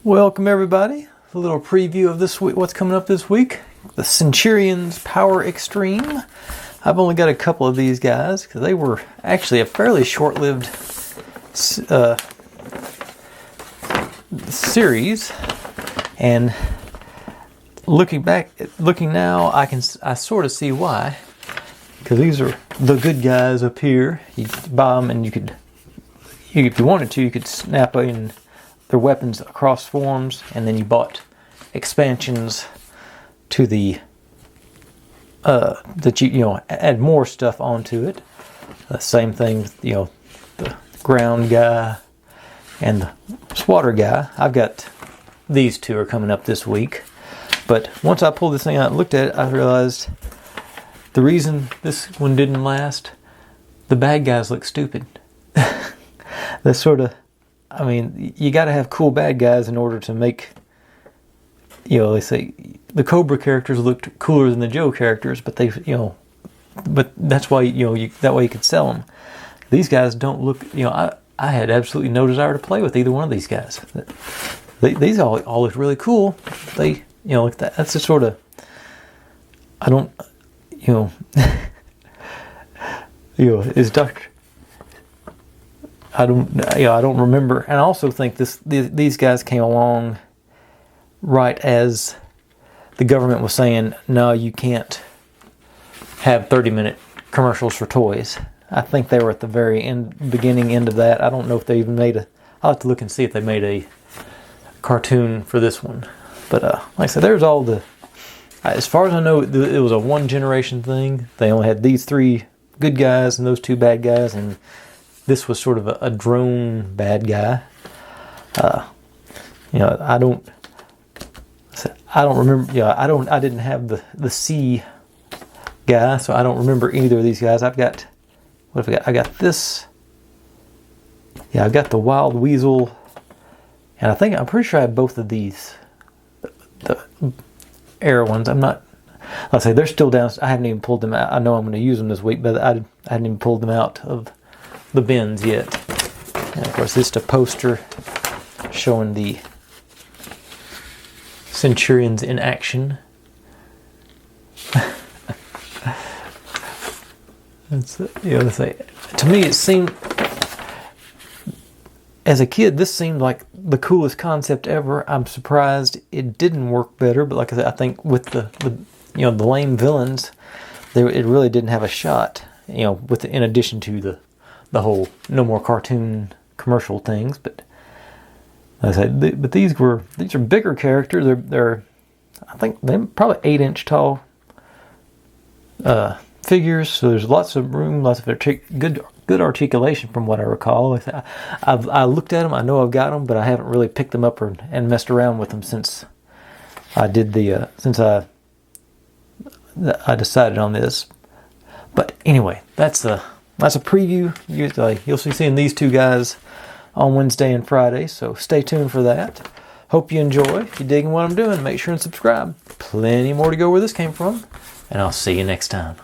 Welcome everybody. A little preview of this week, what's coming up this week. The Centurions Power Xtreme. I've only got a couple of these guys because they were actually a fairly short-lived series. And looking now, I sort of see why. Because these are the good guys up here. You buy them and if you wanted to, you could snap in their weapons across forms, and then you bought expansions to the that you add more stuff onto it. The same thing, the ground guy and the swatter guy. I've got these two are coming up this week, but once I pulled this thing out and looked at it, I realized the reason this one didn't last, the bad guys look stupid. That's sort of, I mean, you got to have cool bad guys in order to make, they say the Cobra characters looked cooler than the Joe characters, but but that's why, that way you could sell them. These guys don't look, I had absolutely no desire to play with either one of these guys. These all look really cool. They, like that. That's the sort of, I don't, is Dr. I don't remember, and I also think these guys came along right as the government was saying, no, you can't have 30-minute commercials for toys. I think they were at the very beginning end of that. I don't know if they even made I'll have to look and see if they made a cartoon for this one. But like I said, there's all the, as far as I know, it was a one generation thing. They only had these three good guys and those two bad guys, and this was sort of a drone bad guy. I don't remember. I didn't have the C guy, so I don't remember either of these guys. I've got, what have I got? I got this. Yeah, I've got the Wild Weasel, and I'm pretty sure I have both of these. The air ones. I'm not. I'll say they're still down. I haven't even pulled them out. I know I'm going to use them this week, but I hadn't even pulled them out of the bins yet. And of course, this is a poster showing the Centurions in action. To me, it seemed, as a kid, this seemed like the coolest concept ever. I'm surprised it didn't work better, but like I said, I think with the lame villains, it really didn't have a shot. In addition to the whole no more cartoon commercial things, but like I said, but these are bigger characters. They're I think they're probably 8-inch tall figures. So there's lots of room, lots of good articulation from what I recall. Like I looked at them. I know I've got them, but I haven't really picked them up and messed around with them since I did since I decided on this. But anyway, that's a preview. You'll be seeing these two guys on Wednesday and Friday, so stay tuned for that. Hope you enjoy. If you're digging what I'm doing, make sure and subscribe. Plenty more to go where this came from, and I'll see you next time.